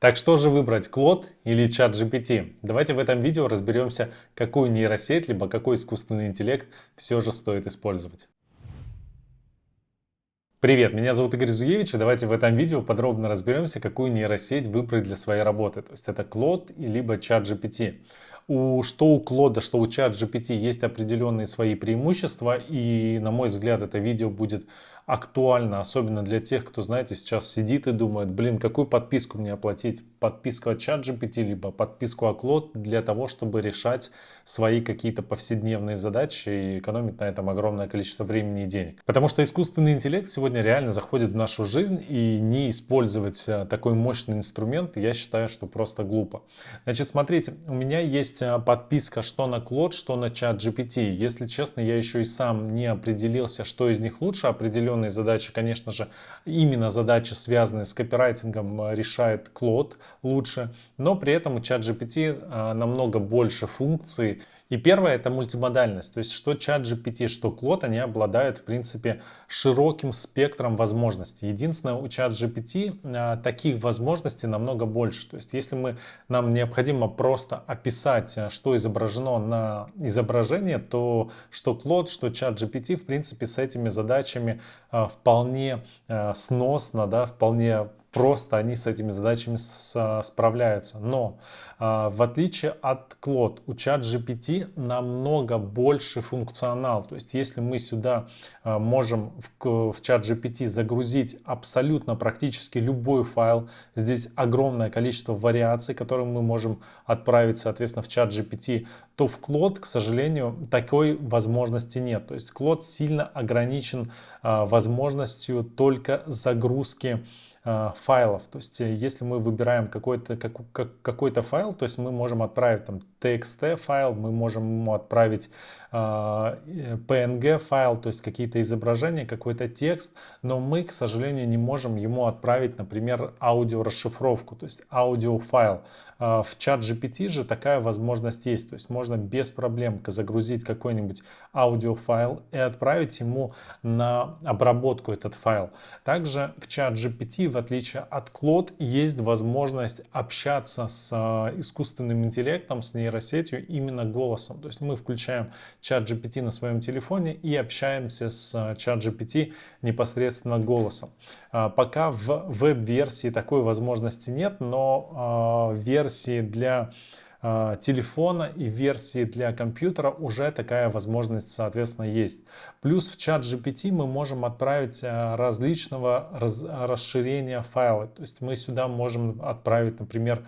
Так что же выбрать, Claude или ChatGPT? Давайте в этом видео разберемся, какую нейросеть, либо какой искусственный интеллект все же стоит использовать. Привет, меня зовут Игорь Зуевич, и давайте в этом видео подробно разберемся, какую нейросеть выбрать для своей работы. То есть это Claude либо ChatGPT. Что у Claude, что у ChatGPT есть определенные свои преимущества, и на мой взгляд это видео будет актуально, особенно для тех, кто, знаете, сейчас сидит и думает, блин, какую подписку мне оплатить? Подписку от ChatGPT, либо подписку от Claude для того, чтобы решать свои какие-то повседневные задачи и экономить на этом огромное количество времени и денег. Потому что искусственный интеллект сегодня реально заходит в нашу жизнь, и не использовать такой мощный инструмент, я считаю, что просто глупо. Значит, смотрите, у меня есть подписка что на Claude, что на ChatGPT. Если честно, я еще и сам не определился, что из них лучше. Определенные задачи, конечно же, именно задачи, связанные с копирайтингом, решает Claude лучше, но при этом у ChatGPT намного больше функций. И первое это мультимодальность, то есть что ChatGPT, что Claude, они обладают в принципе широким спектром возможностей. Единственное, у ChatGPT таких возможностей намного больше. То есть если нам необходимо просто описать, что изображено на изображении, то что Claude, что ChatGPT в принципе с этими задачами вполне сносно, да, вполне просто они с этими задачами справляются. Но в отличие от Claude, у ChatGPT намного больше функционал. То есть если мы сюда можем в ChatGPT загрузить абсолютно практически любой файл, здесь огромное количество вариаций, которые мы можем отправить, соответственно, в ChatGPT, то в Claude, к сожалению, такой возможности нет. То есть Claude сильно ограничен возможностью только загрузки файлов. То есть если мы выбираем какой-то файл, то есть мы можем отправить там TXT файл, мы можем ему отправить PNG файл, то есть какие-то изображения, какой-то текст, но мы, к сожалению, не можем ему отправить, например, аудиорасшифровку, то есть аудиофайл. В чат GPT же такая возможность есть, то есть можно без проблем загрузить какой-нибудь аудиофайл и отправить ему на обработку этот файл. Также в чат GPT, в отличие от Claude, есть возможность общаться с искусственным интеллектом, с нейросетью именно голосом. То есть мы включаем чат GPT на своем телефоне и общаемся с чат GPT непосредственно голосом. Пока в веб-версии такой возможности нет, но версии для телефона и версии для компьютера уже такая возможность, соответственно, есть. Плюс в чат GPT мы можем отправить различного расширения файла. То есть мы сюда можем отправить, например,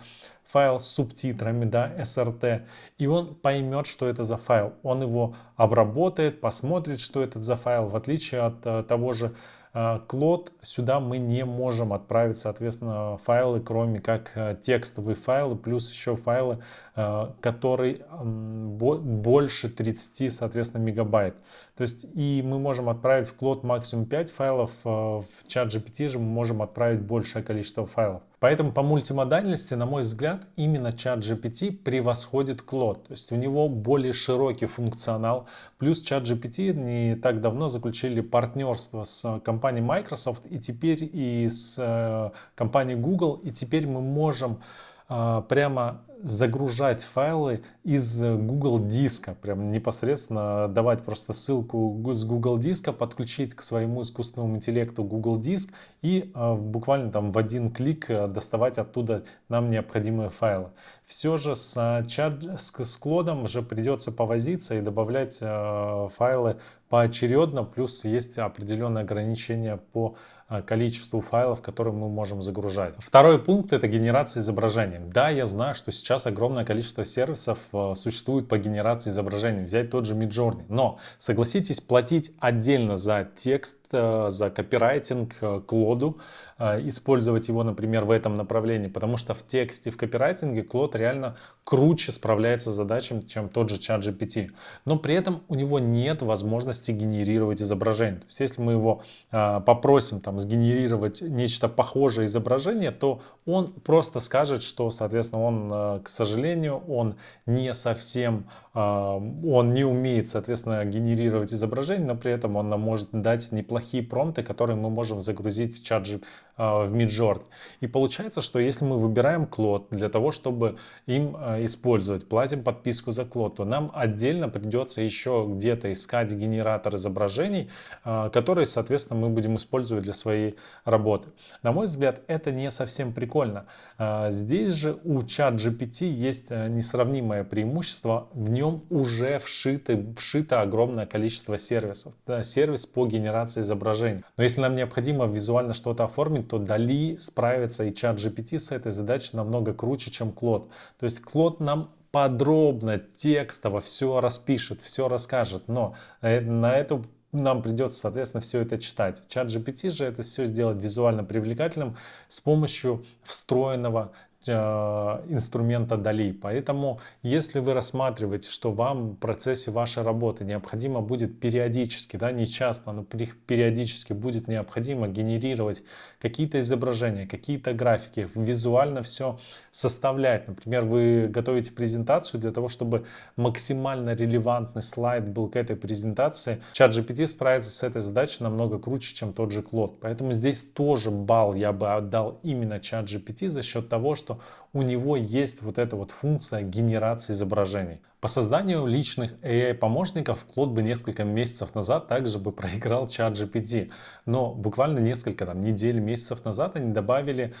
файл с субтитрами, да, SRT, и он поймет, что это за файл. Он его обработает, посмотрит, что это за файл, в отличие от того же Claude, сюда мы не можем отправить, соответственно, файлы, кроме как текстовые файлы, плюс еще файлы, которые больше 30, соответственно, мегабайт. То есть и мы можем отправить в Claude максимум 5 файлов, в ChatGPT же мы можем отправить большее количество файлов. Поэтому по мультимодальности, на мой взгляд, именно ChatGPT превосходит Claude. То есть у него более широкий функционал. Плюс ChatGPT не так давно заключили партнерство с компанией Microsoft и теперь и с компанией Google. И теперь мы можем прямо загружать файлы из Google диска, прям непосредственно давать просто ссылку с Google диска, подключить к своему искусственному интеллекту Google диск и буквально там в один клик доставать оттуда нам необходимые файлы. Все же с Claude уже придется повозиться и добавлять файлы поочередно, плюс есть определенные ограничения по количеству файлов, которые мы можем загружать. Второй пункт это генерация изображений. Да, я знаю, что сейчас огромное количество сервисов существует по генерации изображений. Взять тот же Midjourney. Но согласитесь, платить отдельно за текст, за копирайтинг Claude, использовать его, например, в этом направлении, потому что в тексте, в копирайтинге Claude реально круче справляется с задачами, чем тот же ChatGPT. Но при этом у него нет возможности генерировать изображение. То есть если мы его попросим там сгенерировать нечто похожее изображение, то он просто скажет, что, соответственно, он, к сожалению, он не совсем он не умеет, соответственно, генерировать изображение, но при этом он нам может дать неплохие промпты, которые мы можем загрузить в чат в Midjourney. И получается, что если мы выбираем Claude для того, чтобы им использовать, платим подписку за Claude, то нам отдельно придется еще где-то искать генератор изображений, который, соответственно, мы будем использовать для своей работы. На мой взгляд, это не совсем прикольно. Здесь же у ChatGPT есть несравнимое преимущество. В нем уже вшито огромное количество сервисов. Да, сервис по генерации изображений. Но если нам необходимо визуально что-то оформить, то DALL-E справится и ChatGPT с этой задачей намного круче, чем Claude. То есть Claude нам подробно, текстово все распишет, все расскажет, но на эту нам придется, соответственно, все это читать. ChatGPT же это все сделать визуально привлекательным с помощью встроенного инструмента DALL-E. Поэтому, если вы рассматриваете, что вам в процессе вашей работы необходимо будет периодически, да, не часто, но периодически будет необходимо генерировать какие-то изображения, какие-то графики, визуально все составлять. Например, вы готовите презентацию для того, чтобы максимально релевантный слайд был к этой презентации. ChatGPT справится с этой задачей намного круче, чем тот же Claude. Поэтому здесь тоже балл я бы отдал именно ChatGPT за счет того, что у него есть вот эта вот функция генерации изображений. По созданию личных AI-помощников Claude бы несколько месяцев назад также бы проиграл ChatGPT. Но буквально несколько недель, месяцев назад они добавили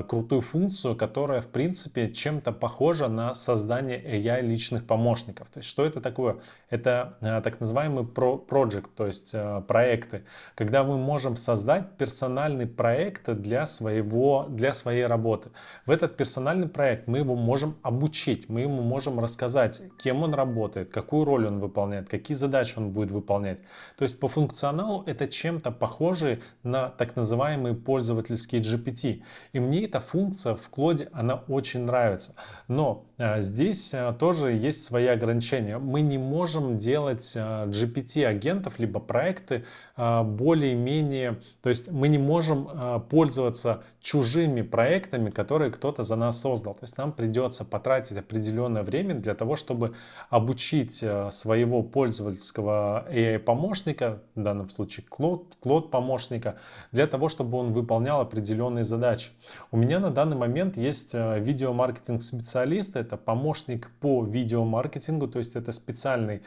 крутую функцию, которая в принципе чем-то похожа на создание AI личных помощников. То есть что это такое? Это так называемый project, то есть проекты, когда мы можем создать персональный проект для своей работы. В этот персональный проект мы его можем обучить, мы ему можем рассказать, кем он работает, какую роль он выполняет, какие задачи он будет выполнять. То есть по функционалу это чем-то похоже на так называемый пользовательский GPT. И мне эта функция в Claude, она очень нравится. Но здесь тоже есть свои ограничения. Мы не можем делать GPT-агентов, либо проекты более-менее, то есть мы не можем пользоваться чужими проектами, которые кто-то за нас создал. То есть нам придется потратить определенное время для того, чтобы обучить своего пользовательского AI-помощника, в данном случае Claude помощника, для того, чтобы он выполнял определенные задачи. У меня на данный момент есть видеомаркетинг-специалист, это помощник по видеомаркетингу, то есть это специальный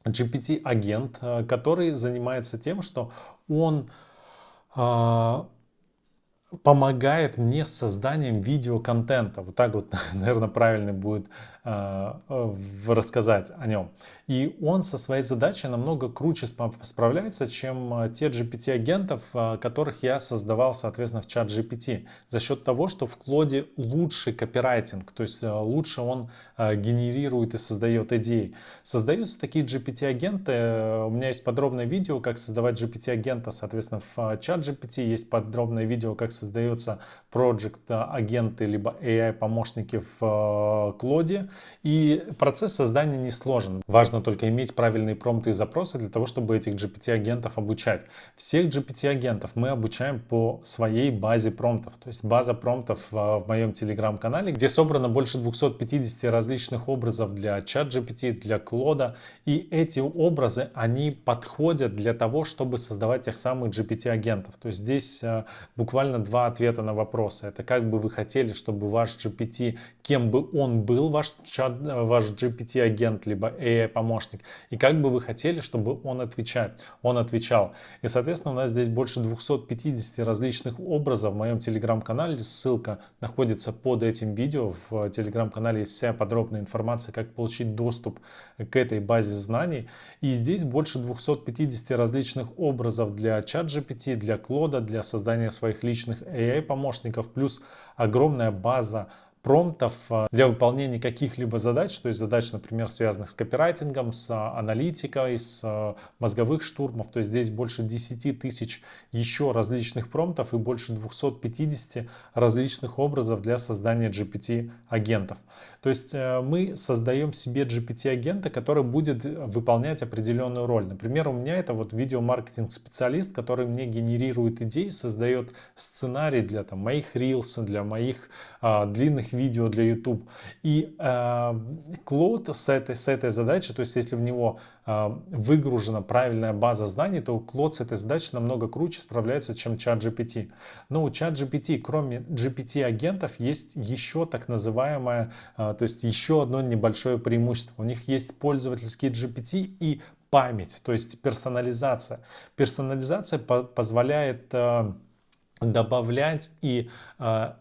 GPT-агент, который занимается тем, что он помогает мне с созданием видеоконтента. Вот так вот, наверное, правильно будет рассказать о нем. И он со своей задачей намного круче справляется, чем те GPT-агентов, которых я создавал, соответственно, в ChatGPT. За счет того, что в Claude лучший копирайтинг, то есть лучше он генерирует и создает идеи. Создаются такие GPT-агенты. У меня есть подробное видео, как создавать GPT-агента, соответственно, в ChatGPT есть подробное видео, как создается Project-агенты, либо AI-помощники в Claude. И процесс создания не сложен. Важно только иметь правильные промпты и запросы для того, чтобы этих GPT-агентов обучать. Всех GPT-агентов мы обучаем по своей базе промптов. То есть база промптов в моем телеграм-канале, где собрано больше 250 различных образов для ChatGPT, для Claude. И эти образы, они подходят для того, чтобы создавать тех самых GPT-агентов. То есть здесь буквально два ответа на вопросы. Это как бы вы хотели, чтобы ваш GPT, кем бы он был, ваш GPT-агент, либо AI-помощник, и как бы вы хотели, чтобы он отвечал. И, соответственно, у нас здесь больше 250 различных образов в моем телеграм-канале. Ссылка находится под этим видео. В телеграм-канале есть вся подробная информация, как получить доступ к этой базе знаний. И здесь больше 250 различных образов для ChatGPT, для Claude, для создания своих личных AI-помощников, плюс огромная база промптов для выполнения каких-либо задач, то есть задач, например, связанных с копирайтингом, с аналитикой, с мозговых штурмов. То есть здесь больше 10 тысяч еще различных промптов и больше 250 различных образов для создания GPT-агентов. То есть мы создаем себе GPT-агента, который будет выполнять определенную роль. Например, у меня это вот видеомаркетинг-специалист, который мне генерирует идеи, создает сценарий для моих рилс, для моих длинных видео для YouTube. И Claude с этой задачей, то есть если в него выгружена правильная база знаний, то Claude с этой задачей намного круче справляется, чем ChatGPT. Но у ChatGPT, кроме GPT-агентов, есть еще так называемое, то есть еще одно небольшое преимущество. У них есть пользовательский GPT и память, то есть персонализация. Персонализация позволяет добавлять и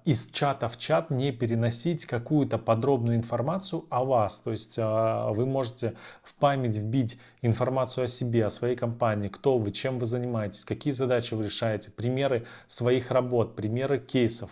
из чата в чат не переносить какую-то подробную информацию о вас. То есть вы можете в память вбить информацию о себе, о своей компании, кто вы, чем вы занимаетесь, какие задачи вы решаете, примеры своих работ, примеры кейсов,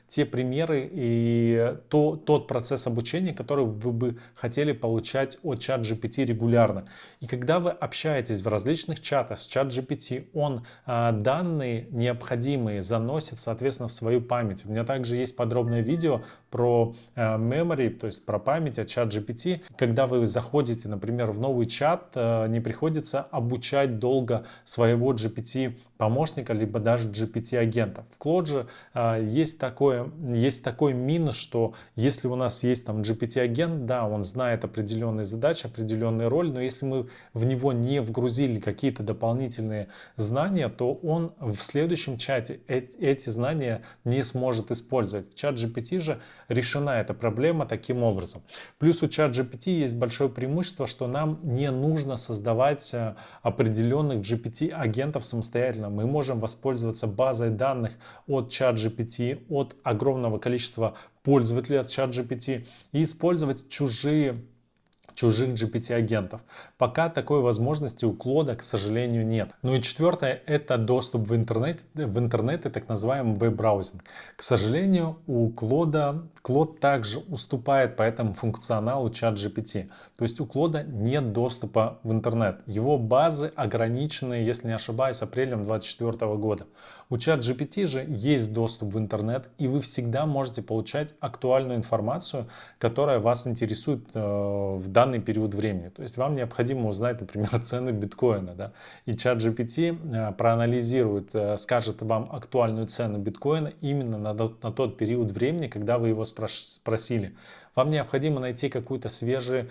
те примеры и тот процесс обучения, который вы бы хотели получать от ChatGPT регулярно. И когда вы общаетесь в различных чатах с ChatGPT, он данные необходимые заносит, соответственно, в свою память. У меня также есть подробное видео про memory, то есть про память от ChatGPT. Когда вы заходите, например, в новый чат, не приходится обучать долго своего GPT-помощника, либо даже GPT-агента. В Claude же есть такой минус, что если у нас есть там GPT-агент, да, он знает определенные задачи, определенные роли, но если мы в него не вгрузили какие-то дополнительные знания, то он в следующем чате эти знания не сможет использовать. В ChatGPT же решена эта проблема таким образом. Плюс у ChatGPT есть большое преимущество, что нам не нужно создавать определенных GPT-агентов самостоятельно. Мы можем воспользоваться базой данных от ChatGPT, от огромного количества пользователей от ChatGPT и использовать чужих GPT-агентов. Пока такой возможности у Claude, к сожалению, нет. Ну и четвертое — это доступ в интернет и так называемый веб-браузинг. К сожалению, у Claude также уступает по этому функционалу ChatGPT. То есть у Claude нет доступа в интернет. Его базы ограничены, если не ошибаюсь, апрелем 2024 года. У ChatGPT же есть доступ в интернет, и вы всегда можете получать актуальную информацию, которая вас интересует в данный период времени. То есть вам необходимо узнать, например, цену биткоина, да? И ChatGPT проанализирует, скажет вам актуальную цену биткоина именно на тот период времени, когда вы его спросили. Вам необходимо найти какие-то свежие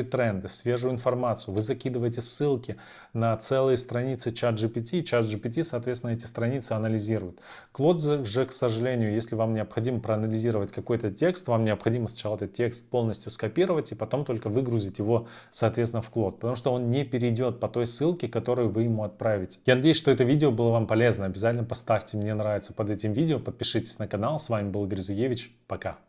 тренды, свежую информацию. Вы закидываете ссылки на целые страницы ChatGPT, и ChatGPT, соответственно, эти страницы анализирует. Claude же, к сожалению, если вам необходимо проанализировать какой-то текст, вам необходимо сначала этот текст полностью скопировать и потом только выгрузить его, соответственно, в Claude, потому что он не перейдет по той ссылке, которую вы ему отправите. Я надеюсь, что это видео было вам полезно. Обязательно поставьте «Мне нравится» под этим видео, подпишитесь на канал. С вами был Гризуевич. Пока.